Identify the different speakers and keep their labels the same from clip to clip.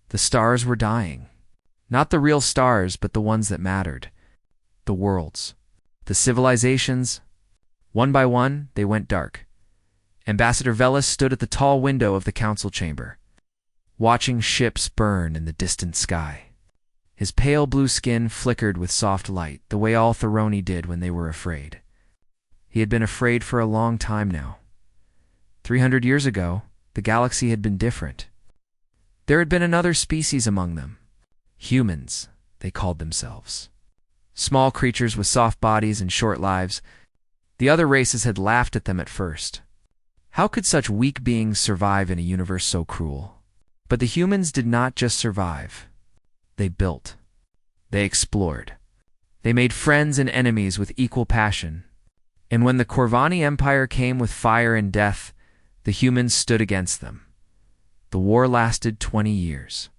Speaker 1: The stars were dying. Not the real stars, but the ones that mattered. The worlds. The civilizations. One by one, they went dark. Ambassador Veles stood at the tall window of the council chamber, watching ships burn in the distant sky. His pale blue skin flickered with soft light, the way all Theroni did when they were afraid. He had been afraid for a long time now. 300 years ago, the galaxy had been different. There had been another species among them. Humans, they called themselves. Small creatures with soft bodies and short lives. The other races had laughed at them at first. How could such weak beings survive in a universe so cruel? But the humans did not just survive. They built. They explored. They made friends and enemies with equal passion. And when the Corvani Empire came with fire and death, the humans stood against them. The war lasted 20 years.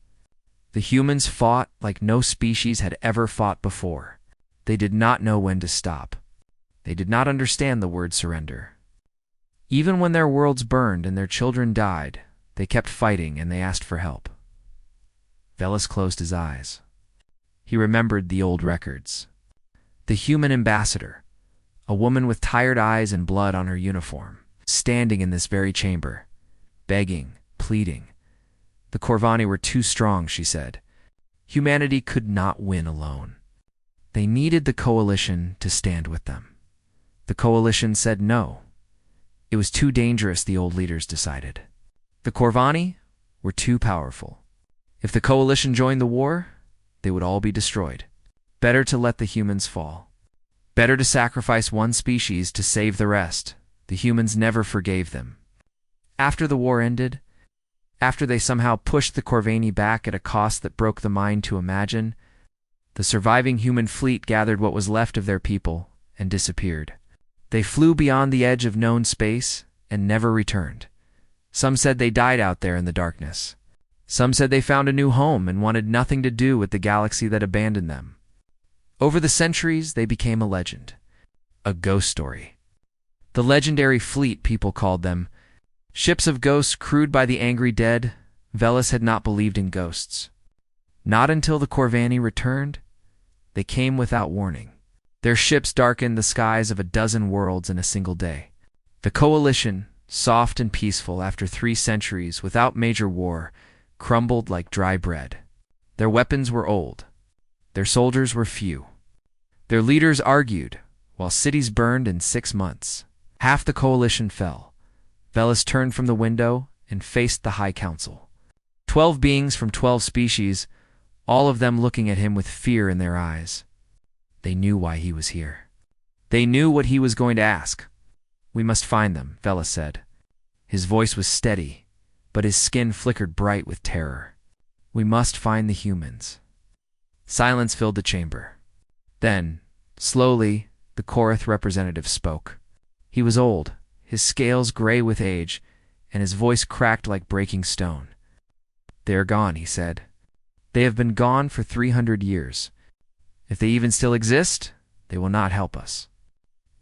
Speaker 1: The humans fought like no species had ever fought before. They did not know when to stop. They did not understand the word surrender. Even when their worlds burned and their children died, they kept fighting and they asked for help. Veles closed his eyes. He remembered the old records. The human ambassador, a woman with tired eyes and blood on her uniform, standing in this very chamber, begging, pleading. The Corvani were too strong, she said. Humanity could not win alone. They needed the coalition to stand with them. The coalition said no. It was too dangerous, the old leaders decided. The Corvani were too powerful. If the coalition joined the war, they would all be destroyed. Better to let the humans fall. Better to sacrifice one species to save the rest. The humans never forgave them. After the war ended, after they somehow pushed the Corvani back at a cost that broke the mind to imagine, the surviving human fleet gathered what was left of their people and disappeared. They flew beyond the edge of known space and never returned. Some said they died out there in the darkness. Some said they found a new home and wanted nothing to do with the galaxy that abandoned them. Over the centuries, they became a legend, a ghost story. The legendary fleet, people called them. Ships of ghosts crewed by the angry dead. Veles had not believed in ghosts. Not until the Corvani returned. They came without warning. Their ships darkened the skies of a dozen worlds in a single day. The coalition, soft and peaceful after 3 centuries without major war, crumbled like dry bread. Their weapons were old. Their soldiers were few. Their leaders argued, while cities burned in 6 months. Half the coalition fell. Veles turned from the window and faced the High Council. 12 beings from 12 species, all of them looking at him with fear in their eyes. They knew why he was here. They knew what he was going to ask. "We must find them," Veles said. His voice was steady, but his skin flickered bright with terror. "We must find the humans." Silence filled the chamber. Then, slowly, the Korath representative spoke. He was old, his scales gray with age, and his voice cracked like breaking stone. "They are gone," he said. "They have been gone for 300 years. If they even still exist, they will not help us.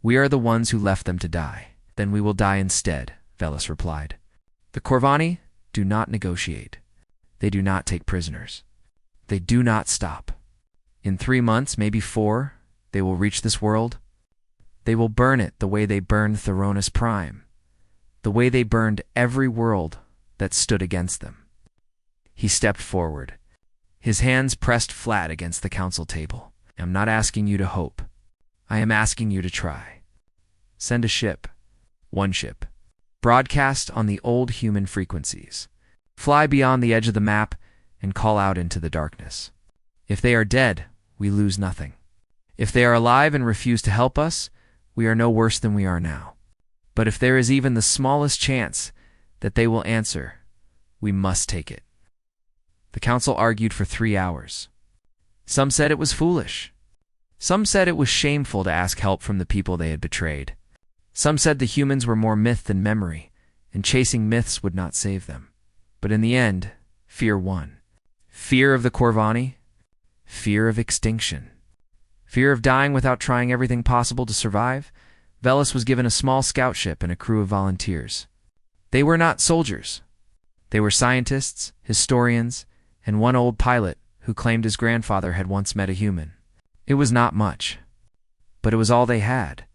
Speaker 1: We are the ones who left them to die." "Then we will die instead," Veles replied. "The Corvani do not negotiate. They do not take prisoners. They do not stop. In 3 months, maybe 4, they will reach this world. They will burn it the way they burned Theronis Prime, the way they burned every world that stood against them." He stepped forward, his hands pressed flat against the council table. "I am not asking you to hope. I am asking you to try. Send a ship, 1 ship. Broadcast on the old human frequencies. Fly beyond the edge of the map and call out into the darkness. If they are dead, we lose nothing. If they are alive and refuse to help us, we are no worse than we are now. But if there is even the smallest chance that they will answer, we must take it." The council argued for 3 hours. Some said it was foolish. Some said it was shameful to ask help from the people they had betrayed. Some said the humans were more myth than memory, and chasing myths would not save them. But in the end, fear won. Fear of the Corvani, fear of extinction, fear of dying without trying everything possible to survive. Veles was given a small scout ship and a crew of volunteers. They were not soldiers. They were scientists, historians, and one old pilot who claimed his grandfather had once met a human. It was not much, but it was all they had.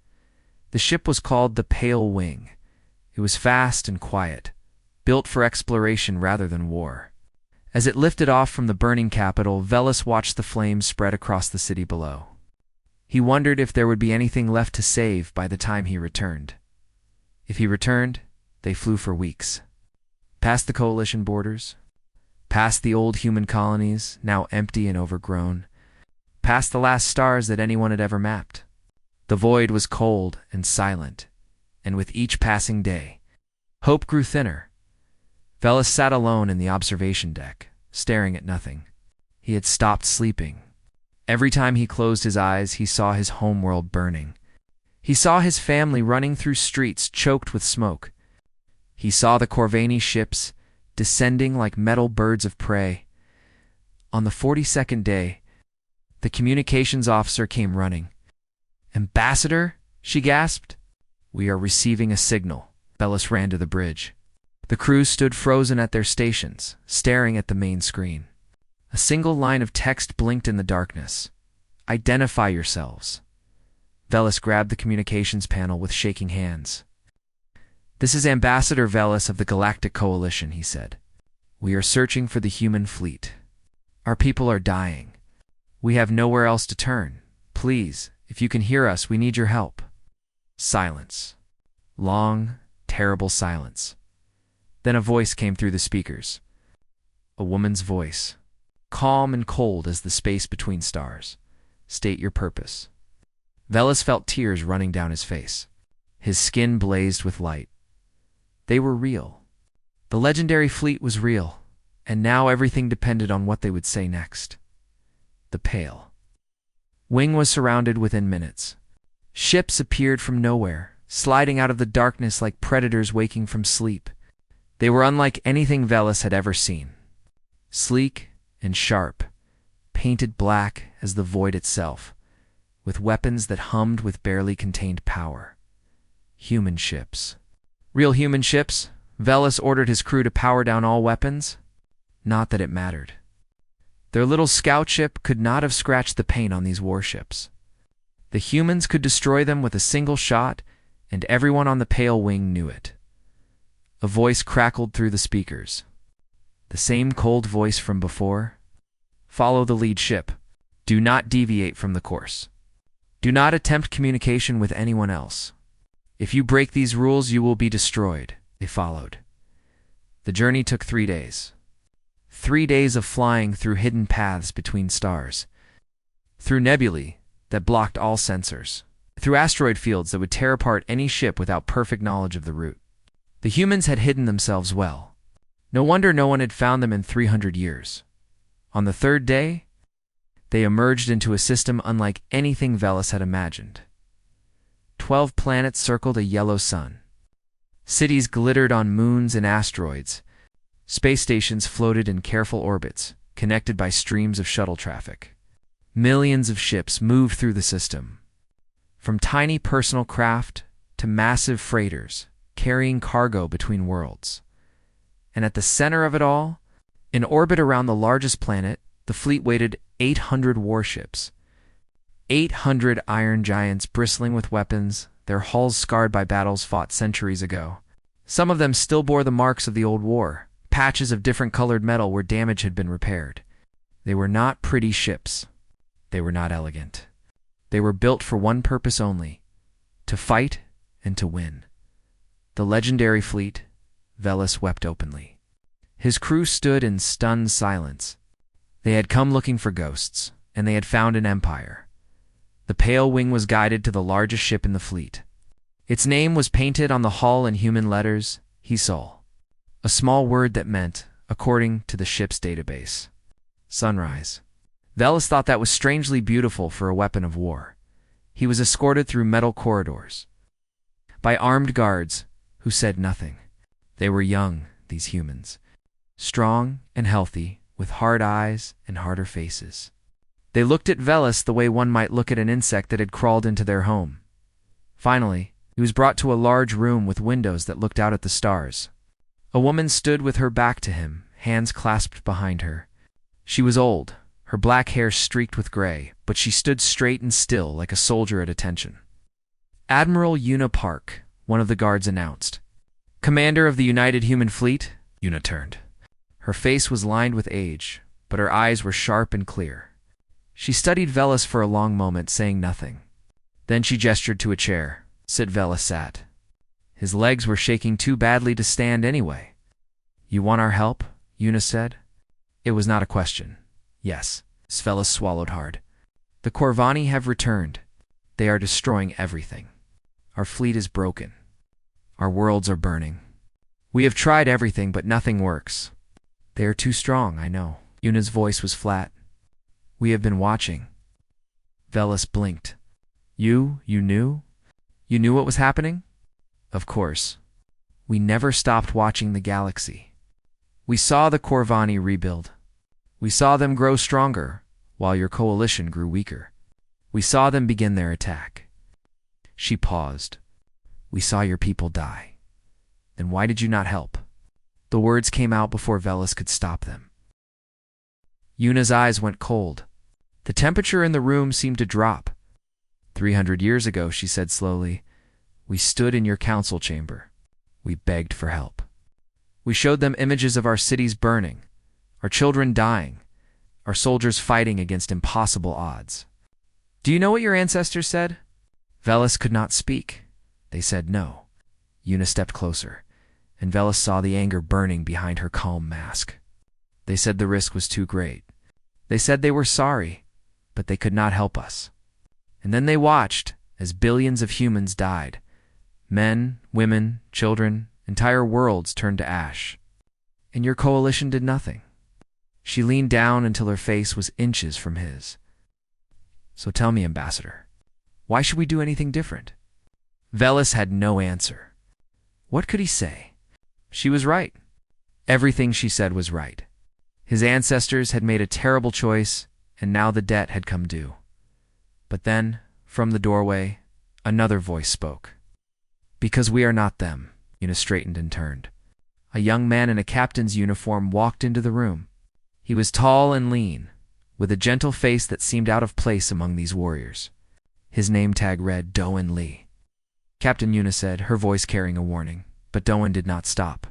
Speaker 1: The ship was called the Pale Wing. It was fast and quiet, built for exploration rather than war. As it lifted off from the burning capital, Velis watched the flames spread across the city below. He wondered if there would be anything left to save by the time he returned. If he returned, they flew for weeks. Past the coalition borders, past the old human colonies, now empty and overgrown, past the last stars that anyone had ever mapped. The void was cold and silent, and with each passing day, hope grew thinner. Velis sat alone in the observation deck, staring at nothing. He had stopped sleeping. Every time he closed his eyes, he saw his homeworld burning. He saw his family running through streets choked with smoke. He saw the Corvani ships descending like metal birds of prey. On the 42nd day, the communications officer came running. "Ambassador," she gasped. "We are receiving a signal." Velis ran to the bridge. The crew stood frozen at their stations, staring at the main screen. A single line of text blinked in the darkness. "Identify yourselves." Velis grabbed the communications panel with shaking hands. "This is Ambassador Velis of the Galactic Coalition," he said. "We are searching for the human fleet. Our people are dying. We have nowhere else to turn. Please, if you can hear us, we need your help." Silence. Long, terrible silence. Then a voice came through the speakers. A woman's voice, calm and cold as the space between stars. "State your purpose." Velis felt tears running down his face. His skin blazed with light. They were real. The legendary fleet was real, and now everything depended on what they would say next. The Pale Wing was surrounded within minutes. Ships appeared from nowhere, sliding out of the darkness like predators waking from sleep. They were unlike anything Velis had ever seen. Sleek and sharp, painted black as the void itself, with weapons that hummed with barely contained power. Human ships. Real human ships? Velis ordered his crew to power down all weapons. Not that it mattered. Their little scout ship could not have scratched the paint on these warships. The humans could destroy them with a single shot, and everyone on the Pale Wing knew it. A voice crackled through the speakers. The same cold voice from before. "Follow the lead ship. Do not deviate from the course. Do not attempt communication with anyone else. If you break these rules, you will be destroyed." They followed. The journey took 3 days. 3 days of flying through hidden paths between stars, through nebulae that blocked all sensors, through asteroid fields that would tear apart any ship without perfect knowledge of the route. The humans had hidden themselves well. No wonder no one had found them in 300 years. On the 3rd day, they emerged into a system unlike anything Velis had imagined. 12 planets circled a yellow sun. Cities glittered on moons and asteroids. Space stations floated in careful orbits, connected by streams of shuttle traffic. Millions of ships moved through the system, from tiny personal craft to massive freighters, carrying cargo between worlds. And at the center of it all, in orbit around the largest planet, the fleet waited 800 warships. 800 iron giants bristling with weapons, their hulls scarred by battles fought centuries ago. Some of them still bore the marks of the old war, patches of different colored metal where damage had been repaired. They were not pretty ships. They were not elegant. They were built for one purpose only: to fight and to win. The legendary fleet. Velis wept openly. His crew stood in stunned silence. They had come looking for ghosts, and they had found an empire. The Pale Wing was guided to the largest ship in the fleet. Its name was painted on the hull in human letters, Hisol, a small word that meant, according to the ship's database, sunrise. Velis thought that was strangely beautiful for a weapon of war. He was escorted through metal corridors by armed guards who said nothing. They were young, these humans, strong and healthy, with hard eyes and harder faces. They looked at Velis the way one might look at an insect that had crawled into their home. Finally, he was brought to a large room with windows that looked out at the stars. A woman stood with her back to him, hands clasped behind her. She was old, her black hair streaked with gray, but she stood straight and still like a soldier at attention. Admiral Una Park, one of the guards announced. Commander of the United Human Fleet? Una turned. Her face was lined with age, but her eyes were sharp and clear. She studied Velis for a long moment, saying nothing. Then she gestured to a chair. Sit. Velis sat. His legs were shaking too badly to stand anyway. You want our help? Una said. It was not a question. Yes. Velis swallowed hard. The Corvani have returned. They are destroying everything. Our fleet is broken. Our worlds are burning. We have tried everything, but nothing works. They are too strong, I know. Una's voice was flat. We have been watching. Velis blinked. You knew? You knew what was happening? Of course. We never stopped watching the galaxy. We saw the Corvani rebuild. We saw them grow stronger, while your coalition grew weaker. We saw them begin their attack. She paused. We saw your people die. Then why did you not help? The words came out before Velis could stop them. Una's eyes went cold. The temperature in the room seemed to drop. 300 years ago, she said slowly, we stood in your council chamber. We begged for help. We showed them images of our cities burning, our children dying, our soldiers fighting against impossible odds. Do you know what your ancestors said? Velis could not speak. They said no. Una stepped closer, and Velis saw the anger burning behind her calm mask. They said the risk was too great. They said they were sorry, but they could not help us. And then they watched as billions of humans died. Men, women, children, entire worlds turned to ash. And your coalition did nothing. She leaned down until her face was inches from his. So tell me, Ambassador, why should we do anything different? Velis had no answer. What could he say? She was right. Everything she said was right. His ancestors had made a terrible choice, and now the debt had come due. But then, from the doorway, another voice spoke. Because we are not them. Una straightened and turned. A young man in a captain's uniform walked into the room. He was tall and lean, with a gentle face that seemed out of place among these warriors. His name tag read Doan Lee. Captain Una said, her voice carrying a warning, but Doan did not stop.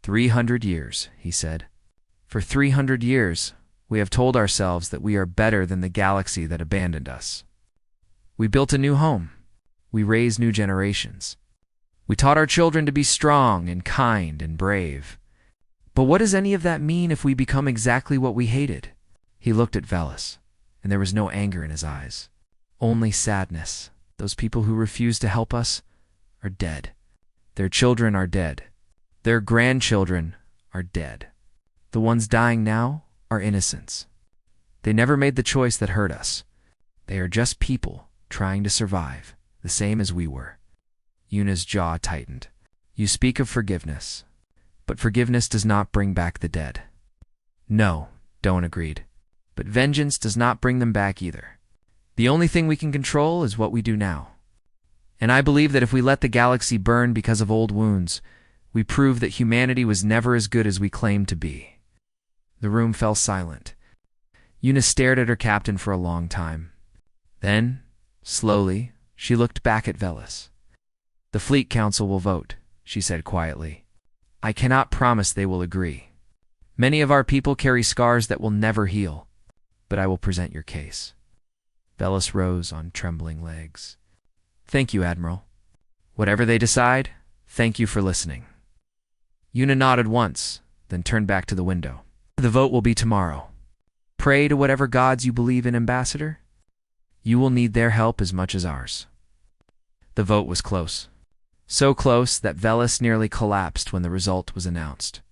Speaker 1: 300 years, he said. For 300 years, we have told ourselves that we are better than the galaxy that abandoned us. We built a new home. We raised new generations. We taught our children to be strong and kind and brave. But what does any of that mean if we become exactly what we hated? He looked at Velis, and there was no anger in his eyes. Only sadness. Those people who refuse to help us are dead. Their children are dead. Their grandchildren are dead. The ones dying now are innocents. They never made the choice that hurt us. They are just people trying to survive, the same as we were. Una's jaw tightened. You speak of forgiveness, but forgiveness does not bring back the dead. No, Doan agreed. But vengeance does not bring them back either. The only thing we can control is what we do now. And I believe that if we let the galaxy burn because of old wounds, we prove that humanity was never as good as we claimed to be. The room fell silent. Una stared at her captain for a long time. Then, slowly, she looked back at Velis. The Fleet Council will vote, she said quietly. I cannot promise they will agree. Many of our people carry scars that will never heal, but I will present your case. Velis rose on trembling legs. Thank you, Admiral. Whatever they decide, thank you for listening. Una nodded once, then turned back to the window. The vote will be tomorrow. Pray to whatever gods you believe in, Ambassador. You will need their help as much as ours. The vote was close. So close that Velis nearly collapsed when the result was announced.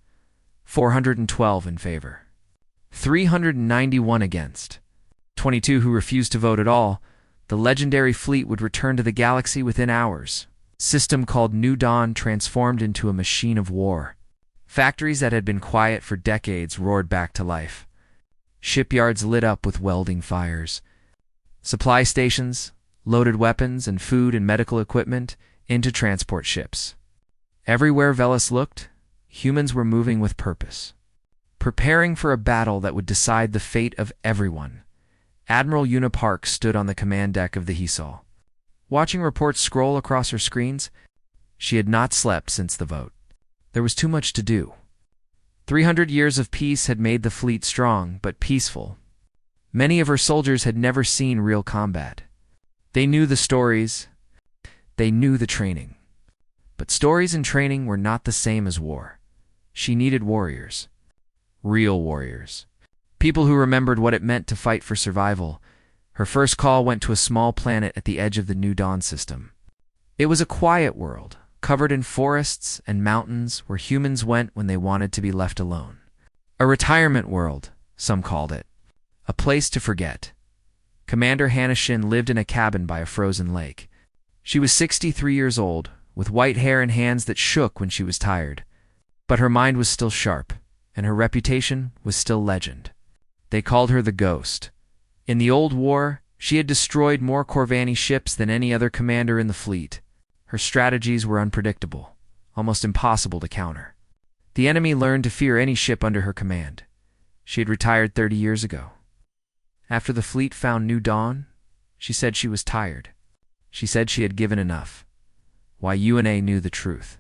Speaker 1: 412 in favor. 391 against. 22 who refused to vote at all. The legendary fleet would return to the galaxy within hours. System called New Dawn transformed into a machine of war. Factories that had been quiet for decades roared back to life. Shipyards lit up with welding fires. Supply stations loaded weapons and food and medical equipment into transport ships. Everywhere Velis looked, humans were moving with purpose. preparing for a battle that would decide the fate of everyone. Admiral Una Park stood on the command deck of the HFY. Watching reports scroll across her screens, she had not slept since the vote. There was too much to do. 300 years of peace had made the fleet strong but peaceful. Many of her soldiers had never seen real combat. They knew the stories, they knew the training. But stories and training were not the same as war. She needed warriors. Real warriors. People who remembered what it meant to fight for survival. Her first call went to a small planet at the edge of the New Dawn system. It was a quiet world, covered in forests and mountains where humans went when they wanted to be left alone. A retirement world, some called it. A place to forget. Commander Hannah Shin lived in a cabin by a frozen lake. She was 63 years old, with white hair and hands that shook when she was tired. But her mind was still sharp, and her reputation was still legend. They called her the Ghost. In the old war, she had destroyed more Corvani ships than any other commander in the fleet. Her strategies were unpredictable, almost impossible to counter. The enemy learned to fear any ship under her command. She had retired 30 years ago. After the fleet found New Dawn, she said she was tired. She said she had given enough. Why, UNA knew the truth.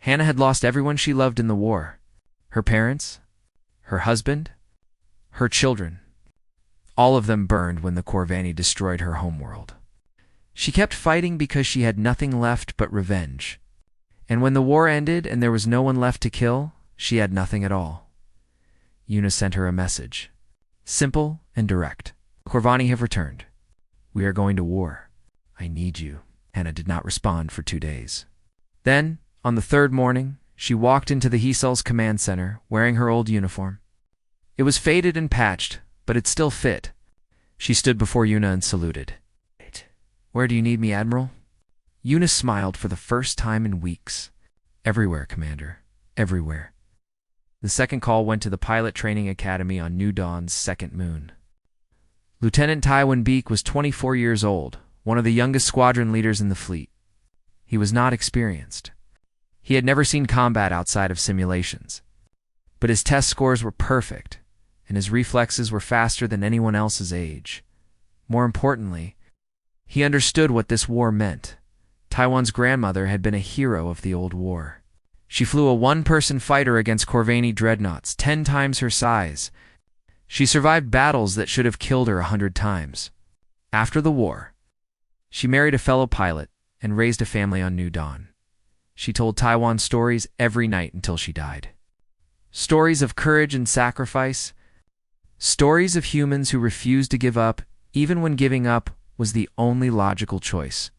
Speaker 1: Hannah had lost everyone she loved in the war. Her parents, her husband, her children. All of them burned when the Corvani destroyed her homeworld. She kept fighting because she had nothing left but revenge. And when the war ended and there was no one left to kill, she had nothing at all. Una sent her a message. Simple and direct. Corvani have returned. We are going to war. I need you. Hannah did not respond for 2 days. Then, on the third morning, she walked into the HFY's command center, wearing her old uniform. It was faded and patched, but it still fit. She stood before Una and saluted. Where do you need me, Admiral? Una smiled for the first time in weeks. Everywhere, Commander. Everywhere. The second call went to the Pilot Training Academy on New Dawn's second moon. Lieutenant Tywin Beak was 24 years old, one of the youngest squadron leaders in the fleet. He was not experienced. He had never seen combat outside of simulations. But his test scores were perfect, and his reflexes were faster than anyone else's age. More importantly, he understood what this war meant. Tywin's grandmother had been a hero of the old war. She flew a one-person fighter against Corvani dreadnoughts, 10 times her size. She survived battles that should have killed her 100 times. After the war, she married a fellow pilot and raised a family on New Dawn. She told Tywin stories every night until she died. Stories of courage and sacrifice. Stories of humans who refused to give up, even when giving up was the only logical choice.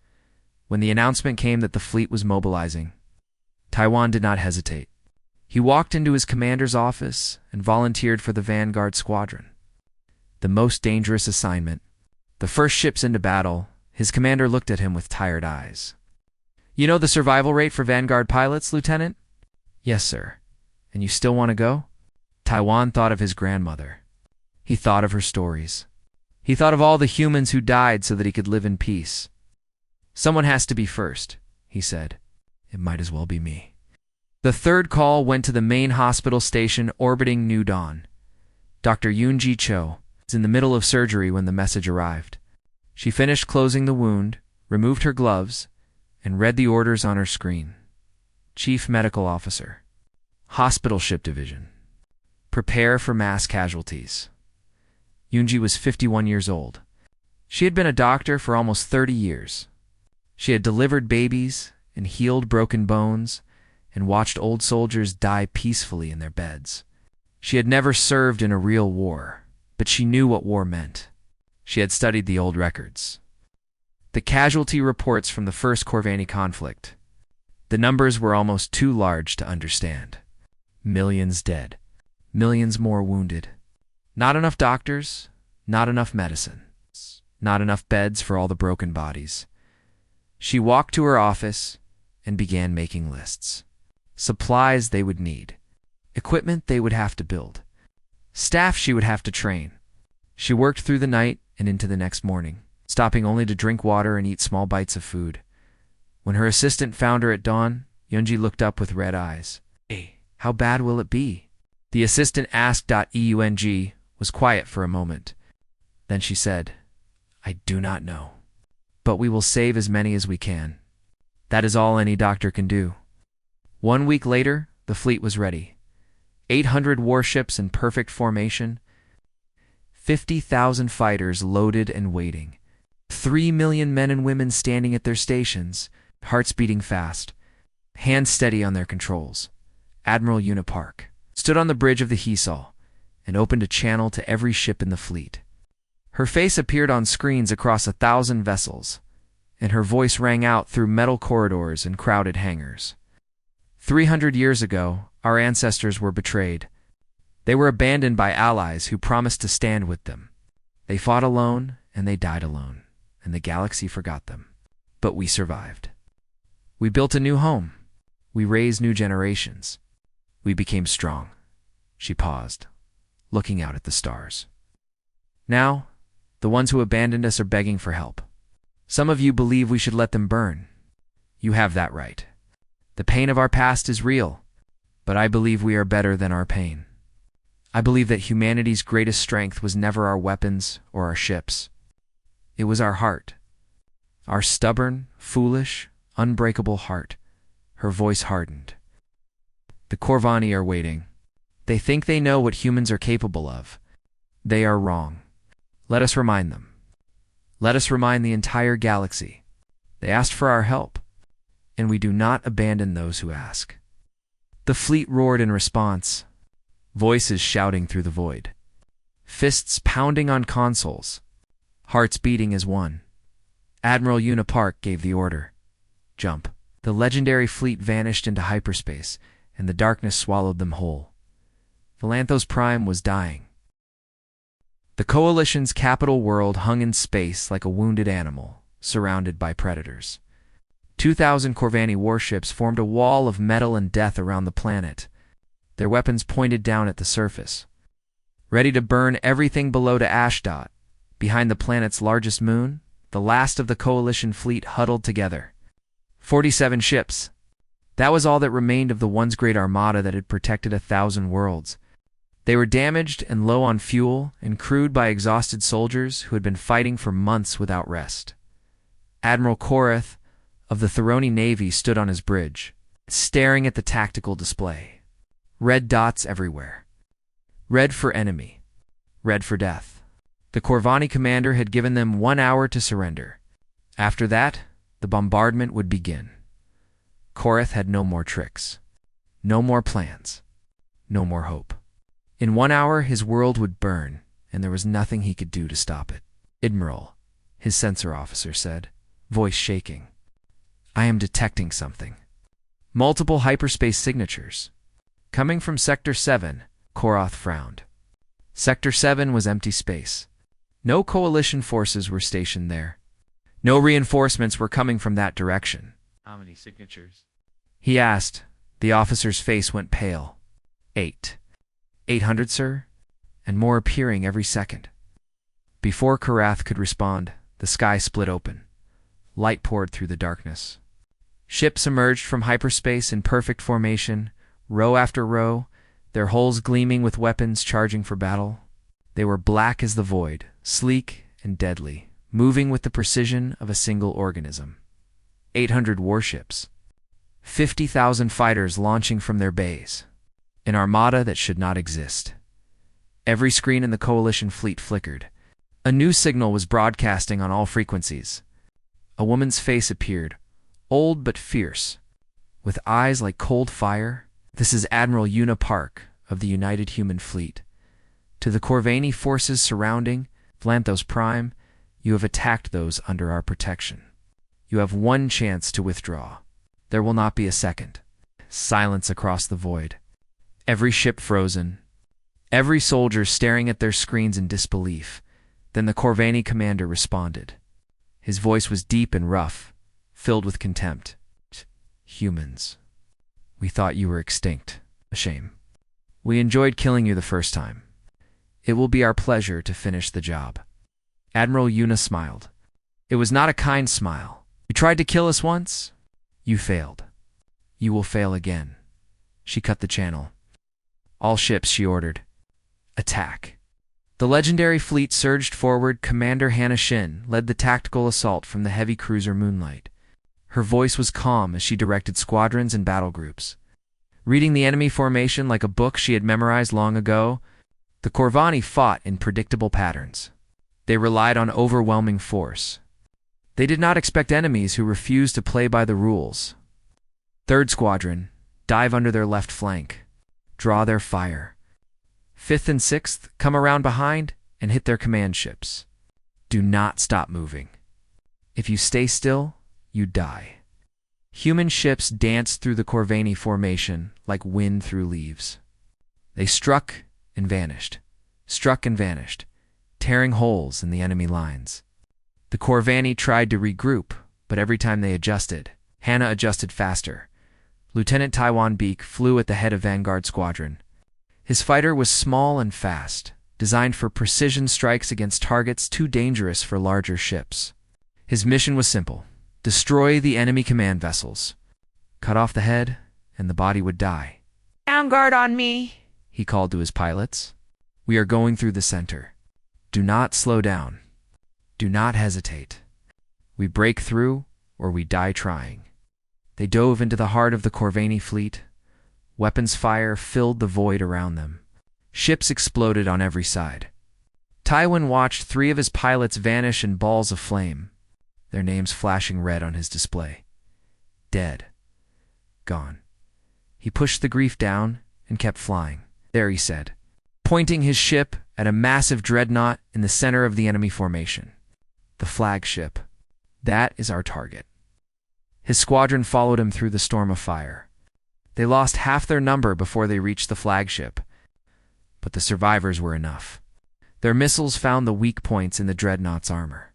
Speaker 1: When the announcement came that the fleet was mobilizing, Tywin did not hesitate. He walked into his commander's office and volunteered for the Vanguard squadron. The most dangerous assignment. The first ships into battle, his commander looked at him with tired eyes. You know the survival rate for Vanguard pilots, Lieutenant? Yes, sir. And you still want to go? Tywin thought of his grandmother. He thought of her stories. He thought of all the humans who died so that he could live in peace. Someone has to be first, he said. It might as well be me. The third call went to the main hospital station orbiting New Dawn. Dr. Yoonji Cho was in the middle of surgery when the message arrived. She finished closing the wound, removed her gloves, and read the orders on her screen. Chief Medical Officer. Hospital Ship Division. Prepare for mass casualties. Yoonji was 51 years old. She had been a doctor for almost 30 years. She had delivered babies and healed broken bones and watched old soldiers die peacefully in their beds. She had never served in a real war, but she knew what war meant. She had studied the old records. The casualty reports from the first Corvani conflict. The numbers were almost too large to understand. Millions dead. Millions more wounded. Not enough doctors, not enough medicine, not enough beds for all the broken bodies. She walked to her office and began making lists. Supplies they would need. Equipment they would have to build. Staff she would have to train. She worked through the night and into the next morning, stopping only to drink water and eat small bites of food. When her assistant found her at dawn, Yoonji looked up with red eyes. Hey, how bad will it be? The assistant ask.eung was quiet for a moment. Then she said, I do not know. But we will save as many as we can. That is all any doctor can do. 1 week later, the fleet was ready. 800 warships in perfect formation, 50,000 fighters loaded and waiting, 3 million men and women standing at their stations, hearts beating fast, hands steady on their controls. Admiral Unipark stood on the bridge of the Heesal and opened a channel to every ship in the fleet. Her face appeared on screens across 1,000 vessels, and her voice rang out through metal corridors and crowded hangars. 300 years ago, our ancestors were betrayed. They were abandoned by allies who promised to stand with them. They fought alone, and they died alone, and the galaxy forgot them. But we survived. We built a new home. We raised new generations. We became strong. She paused, looking out at the stars. Now, the ones who abandoned us are begging for help. Some of you believe we should let them burn. You have that right. The pain of our past is real, but I believe we are better than our pain. I believe that humanity's greatest strength was never our weapons or our ships. It was our heart. Our stubborn, foolish, unbreakable heart. Her voice hardened. The Corvani are waiting. They think they know what humans are capable of. They are wrong. Let us remind them. Let us remind the entire galaxy. They asked for our help, and we do not abandon those who ask. The fleet roared in response, voices shouting through the void, fists pounding on consoles, hearts beating as one. Admiral Unipark gave the order. Jump. The legendary fleet vanished into hyperspace, and the darkness swallowed them whole. Valanthos Prime was dying. The Coalition's capital world hung in space like a wounded animal, surrounded by predators. 2,000 Corvani warships formed a wall of metal and death around the planet, their weapons pointed down at the surface. Ready to burn everything below to Ashdot, behind the planet's largest moon, the last of the Coalition fleet huddled together. 47 ships. That was all that remained of the once great armada that had protected 1,000 worlds. They were damaged and low on fuel and crewed by exhausted soldiers who had been fighting for months without rest. Admiral Korath of the Theroni Navy stood on his bridge, staring at the tactical display. Red dots everywhere. Red for enemy. Red for death. The Corvani commander had given them 1 hour to surrender. After that, the bombardment would begin. Korath had no more tricks. No more plans. No more hope. In 1 hour, his world would burn, and there was nothing he could do to stop it. Admiral, his sensor officer said, voice shaking. I am detecting something. Multiple hyperspace signatures. Coming from Sector 7, Korath frowned. Sector 7 was empty space. No Coalition forces were stationed there. No reinforcements were coming from that direction. How many signatures? He asked. The officer's face went pale. 8. 800, sir? And more appearing every second. Before Korath could respond, the sky split open. Light poured through the darkness. Ships emerged from hyperspace in perfect formation, row after row, their hulls gleaming with weapons charging for battle. They were black as the void, sleek and deadly, moving with the precision of a single organism. 800 warships. 50,000 fighters launching from their bays. An armada that should not exist. Every screen in the Coalition fleet flickered. A new signal was broadcasting on all frequencies. A woman's face appeared, old but fierce, with eyes like cold fire. This is Admiral Unipark of the United Human Fleet. To the Corvani forces surrounding Valanthos Prime, you have attacked those under our protection. You have 1 chance to withdraw. There will not be a second. Silence across the void. Every ship frozen. Every soldier staring at their screens in disbelief. Then the Corvani commander responded. His voice was deep and rough, filled with contempt. Humans. We thought you were extinct. A shame. We enjoyed killing you the first time. It will be our pleasure to finish the job. Admiral Una smiled. It was not a kind smile. You tried to kill us once? You failed. You will fail again. She cut the channel. All ships, she ordered. Attack. The legendary fleet surged forward. Commander Hannah Shin led the tactical assault from the heavy cruiser Moonlight. Her voice was calm as she directed squadrons and battle groups. Reading the enemy formation like a book she had memorized long ago, the Corvani fought in predictable patterns. They relied on overwhelming force. They did not expect enemies who refused to play by the rules. 3rd Squadron, dive under their left flank. Draw their fire. 5th and 6th, come around behind and hit their command ships. Do not stop moving. If you stay still, you die. Human ships danced through the Corvani formation like wind through leaves. They struck and vanished, tearing holes in the enemy lines. The Corvani tried to regroup, but every time they adjusted, Hannah adjusted faster. Lieutenant Taiwan Beak flew at the head of Vanguard Squadron. His fighter was small and fast, designed for precision strikes against targets too dangerous for larger ships. His mission was simple: destroy the enemy command vessels. Cut off the head, and the body would die.
Speaker 2: Vanguard on me,
Speaker 1: he called to his pilots. We are going through the center. Do not slow down. Do not hesitate. We break through, or we die trying. They dove into the heart of the Corvani fleet. Weapons fire filled the void around them. Ships exploded on every side. Tywin watched 3 of his pilots vanish in balls of flame, their names flashing red on his display. Dead. Gone. He pushed the grief down and kept flying. There, he said, pointing his ship at a massive dreadnought in the center of the enemy formation. The flagship. That is our target. His squadron followed him through the storm of fire. They lost half their number before they reached the flagship, but the survivors were enough. Their missiles found the weak points in the dreadnought's armor.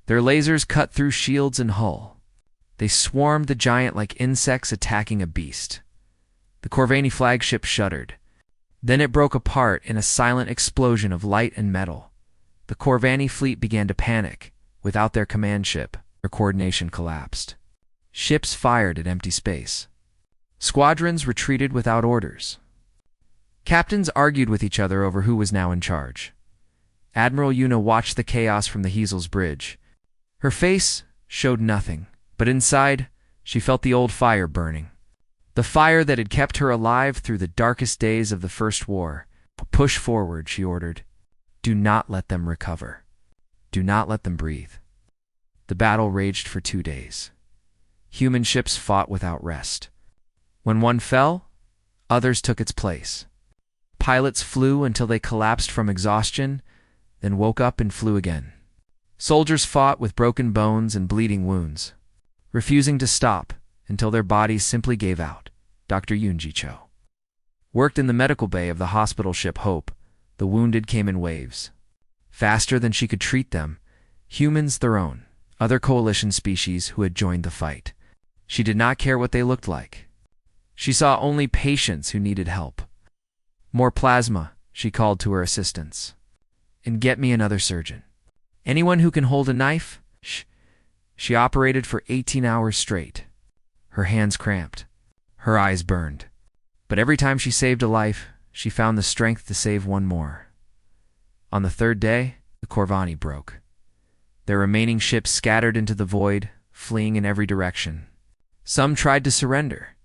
Speaker 1: Their lasers cut through shields and hull. They swarmed the giant like insects attacking a beast. The Corvani flagship shuddered. Then it broke apart in a silent explosion of light and metal. The Corvani fleet began to panic. Without their command ship, their coordination collapsed. Ships fired at empty space. Squadrons retreated without orders. Captains argued with each other over who was now in charge. Admiral Una watched the chaos from the Heesel's bridge. Her face showed nothing, but inside, she felt the old fire burning. The fire that had kept her alive through the darkest days of the First War. Push forward, she ordered. Do not let them recover. Do not let them breathe. The battle raged for 2 days. Human ships fought without rest. When one fell, others took its place. Pilots flew until they collapsed from exhaustion, then woke up and flew again. Soldiers fought with broken bones and bleeding wounds, refusing to stop until their bodies simply gave out. Dr. Yoonji Cho worked in the medical bay of the hospital ship Hope. The wounded came in waves. Faster than she could treat them, humans their own, other coalition species who had joined the fight. She did not care what they looked like. She saw only patients who needed help. More plasma, she called to her assistants. And get me another surgeon. Anyone who can hold a knife? She operated for 18 hours straight. Her hands cramped. Her eyes burned. But every time she saved a life, she found the strength to save one more. On the 3rd day, the Corvani broke. Their remaining ships scattered into the void, fleeing in every direction. Some tried to surrender.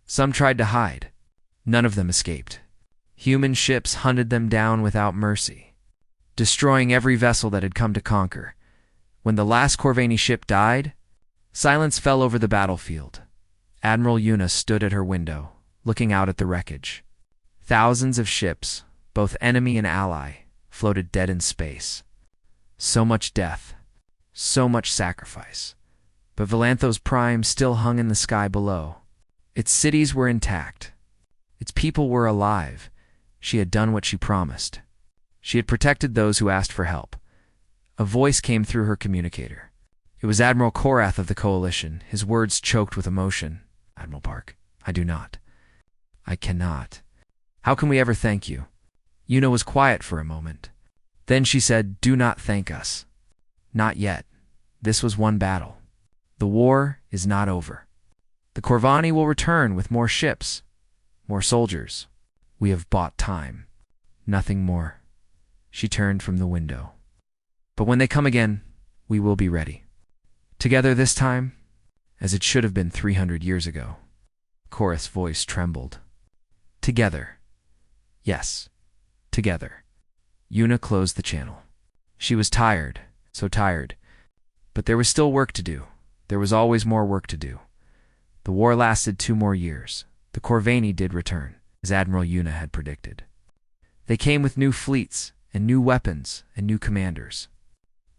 Speaker 1: Some tried to hide. None of them escaped. Human ships hunted them down without mercy, destroying every vessel that had come to conquer. When the last Corvani ship died, silence fell over the battlefield. Admiral Una stood at her window, looking out at the wreckage. Thousands of ships, both enemy and ally, floated dead in space. So much death, so much sacrifice. But Valanthos Prime still hung in the sky below. Its cities were intact. Its people were alive. She had done what she promised. She had protected those who asked for help. A voice came through her communicator. It was Admiral Korath of the Coalition, his words choked with emotion. Admiral Park, I do not. I cannot. How can we ever thank you? Una was quiet for a moment. Then she said, do not thank us. Not yet. This was one battle. The war is not over. The Corvani will return with more ships, more soldiers, We have bought time. Nothing more. She turned from the window. But when they come again, we will be ready. Together this time, as it should have been 300 years ago. Chorus voice trembled. Together. Yes, together. Una closed the channel. She was tired, so tired. But there was still work to do. There was always more work to do. The war lasted 2 more years. The Corvani did return, as Admiral Una had predicted. They came with new fleets, and new weapons, and new commanders.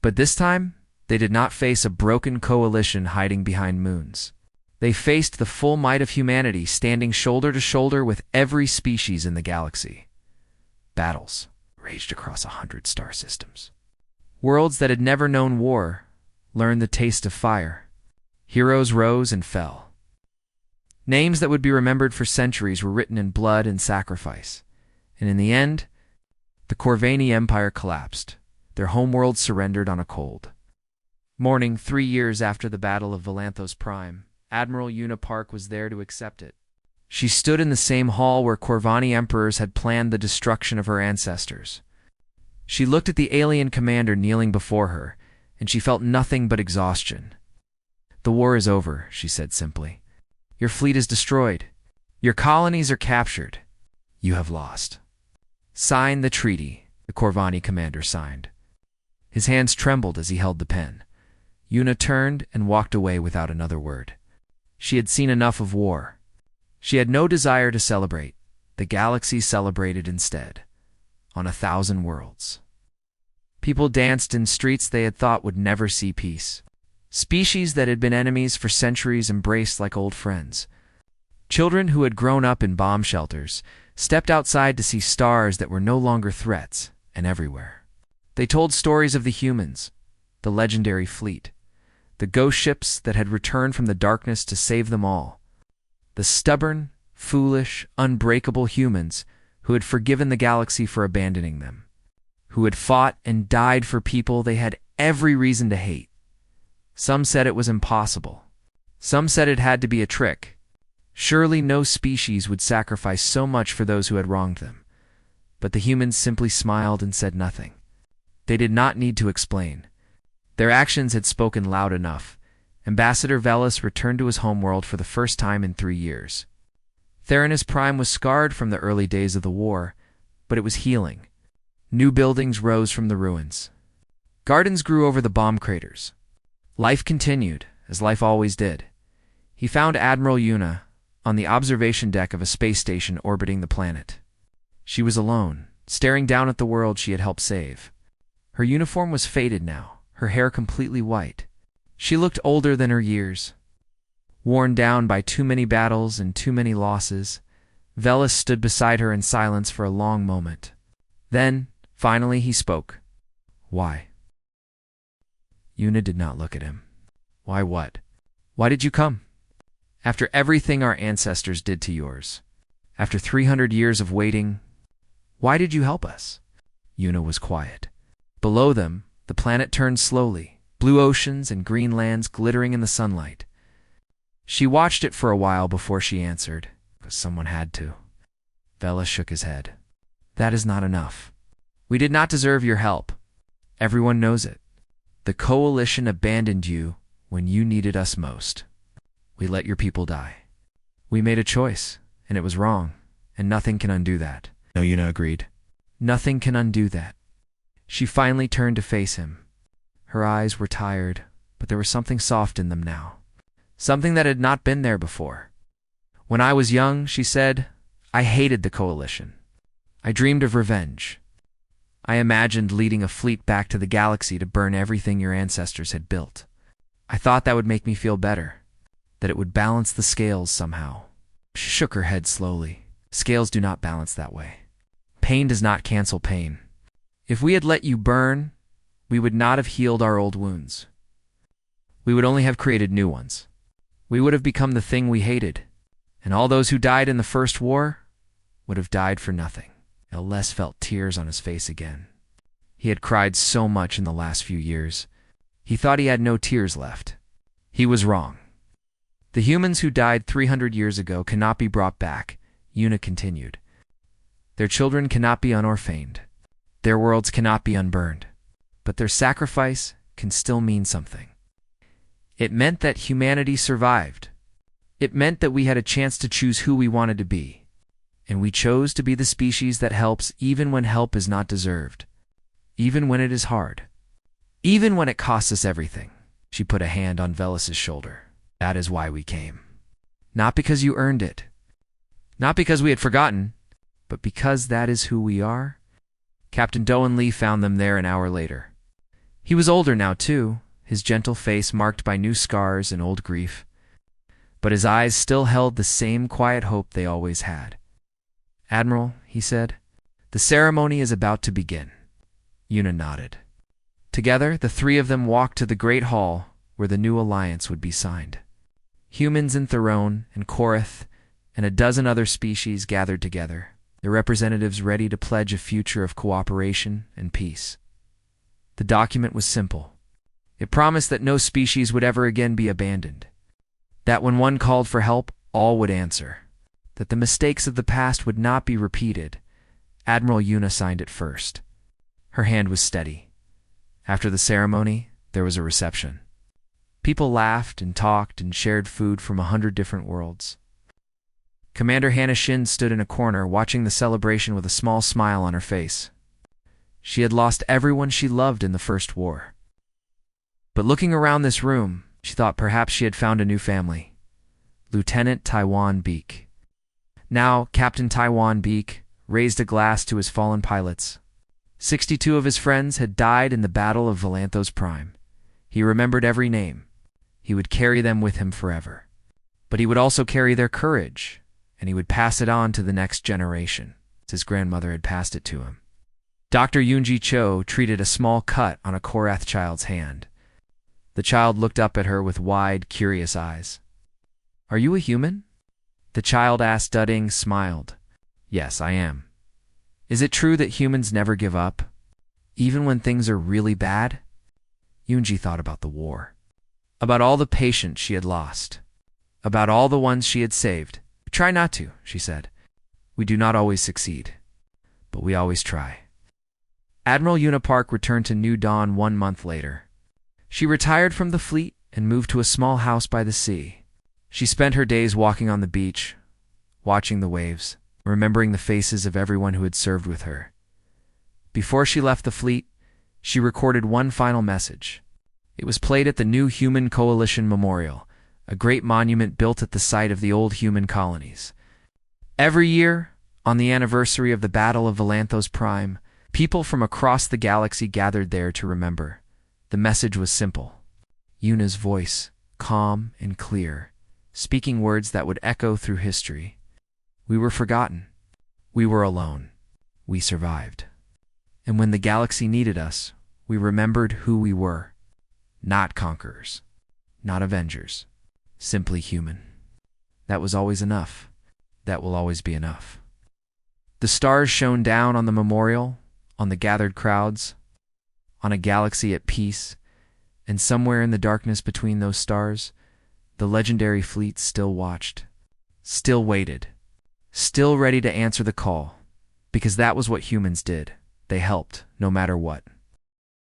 Speaker 1: But this time, they did not face a broken coalition hiding behind moons. They faced the full might of humanity standing shoulder to shoulder with every species in the galaxy. Battles raged across 100 star systems. Worlds that had never known war learned the taste of fire. Heroes rose and fell. Names that would be remembered for centuries were written in blood and sacrifice. And in the end, the Corvani Empire collapsed. Their homeworld surrendered on a cold morning 3 years after the Battle of Valanthos Prime. Admiral Una Park was there to accept it. She stood in the same hall where Corvani emperors had planned the destruction of her ancestors. She looked at the alien commander kneeling before her, and she felt nothing but exhaustion. "The war is over," she said simply. "Your fleet is destroyed. Your colonies are captured. You have lost. Sign the treaty," the Corvani commander signed. His hands trembled as he held the pen. Una turned and walked away without another word. She had seen enough of war. She had no desire to celebrate. The galaxy celebrated instead, on 1,000 worlds. People danced in streets they had thought would never see peace. Species that had been enemies for centuries embraced like old friends. Children who had grown up in bomb shelters stepped outside to see stars that were no longer threats, and everywhere. They told stories of the humans, the legendary fleet, the ghost ships that had returned from the darkness to save them all, the stubborn, foolish, unbreakable humans who had forgiven the galaxy for abandoning them, who had fought and died for people they had every reason to hate. Some said it was impossible. Some said it had to be a trick. Surely no species would sacrifice so much for those who had wronged them. But the humans simply smiled and said nothing. They did not need to explain. Their actions had spoken loud enough. Ambassador Velis returned to his homeworld for the first time in 3 years. Theranos Prime was scarred from the early days of the war, but it was healing. New buildings rose from the ruins. Gardens grew over the bomb craters. Life continued, as life always did. He found Admiral Una on the observation deck of a space station orbiting the planet. She was alone, staring down at the world she had helped save. Her uniform was faded now, her hair completely white. She looked older than her years. Worn down by too many battles and too many losses, Velis stood beside her in silence for a long moment. Then, finally, he spoke. "Why?" Una did not look at him. "Why what? Why did you come? After everything our ancestors did to yours, after 300 years of waiting, why did you help us?" Una was quiet. Below them, the planet turned slowly, blue oceans and green lands glittering in the sunlight. She watched it for a while before she answered, "Because someone had to." Velis shook his head. "That is not enough. We did not deserve your help. Everyone knows it. The coalition abandoned you when you needed us most. We let your people die. We made a choice, and it was wrong, and nothing can undo that." No, Una agreed. "Nothing can undo that." She finally turned to face him. Her eyes were tired, but there was something soft in them now. Something that had not been there before. "When I was young," she said, "I hated the coalition. I dreamed of revenge. I imagined leading a fleet back to the galaxy to burn everything your ancestors had built. I thought that would make me feel better, that it would balance the scales somehow." She shook her head slowly. "Scales do not balance that way. Pain does not cancel pain. If we had let you burn, we would not have healed our old wounds. We would only have created new ones. We would have become the thing we hated, and all those who died in the first war would have died for nothing." Velis felt tears on his face again. He had cried so much in the last few years. He thought he had no tears left. He was wrong. "The humans who died 300 years ago cannot be brought back," Una continued. Their children cannot be unorphaned. Their worlds cannot be unburned. But their sacrifice can still mean something. It meant that humanity survived. It meant that we had a chance to choose who we wanted to be. And we chose to be the species that helps even when help is not deserved. Even when it is hard. Even when it costs us everything. She put a hand on Velus's shoulder. That is why we came. Not because you earned it. Not because we had forgotten. But because that is who we are. Captain Doan Lee found them there an hour later. He was older now, too, his gentle face marked by new scars and old grief. But his eyes still held the same quiet hope they always had. "Admiral," he said, "the ceremony is about to begin." Una nodded. Together, the three of them walked to the great hall where the new alliance would be signed. Humans in Theron and Korath and a dozen other species gathered together, their representatives ready to pledge a future of cooperation and peace. The document was simple. It promised that no species would ever again be abandoned. That when one called for help, all would answer. That the mistakes of the past would not be repeated. Admiral Una signed it first. Her hand was steady. After the ceremony, there was a reception. People laughed and talked and shared food from 100 different worlds. Commander Hannah Shin stood in a corner watching the celebration with a small smile on her face. She had lost everyone she loved in the First War. But looking around this room, she thought perhaps she had found a new family. Lieutenant Taiwan Beak. Now, Captain Taiwan Beak raised a glass to his fallen pilots. 62 of his friends had died in the Battle of Valanthos Prime. He remembered every name. He would carry them with him forever. But he would also carry their courage, and he would pass it on to the next generation, as his grandmother had passed it to him. Dr. Yoonji Cho treated a small cut on a Korath child's hand. The child looked up at her with wide, curious eyes. "Are you a human?" The child asked. Dudding smiled. "Yes, I am." "Is it true that humans never give up? Even when things are really bad?" Yoonji thought about the war. About all the patients she had lost. About all the ones she had saved. "We try not to," she said. "We do not always succeed. But we always try." Admiral Una Park returned to New Dawn 1 month later. She retired from the fleet and moved to a small house by the sea. She spent her days walking on the beach, watching the waves, remembering the faces of everyone who had served with her. Before she left the fleet, she recorded one final message. It was played at the New Human Coalition Memorial, a great monument built at the site of the old human colonies. Every year, on the anniversary of the Battle of Valanthos Prime, people from across the galaxy gathered there to remember. The message was simple. Una's voice, calm and clear, speaking words that would echo through history. We were forgotten. We were alone. We survived. And when the galaxy needed us, we remembered who we were. Not conquerors. Not avengers. Simply human. That was always enough. That will always be enough. The stars shone down on the memorial, on the gathered crowds, on a galaxy at peace, and somewhere in the darkness between those stars, the legendary fleet still watched, still waited, still ready to answer the call, because that was what humans did. They helped, no matter what.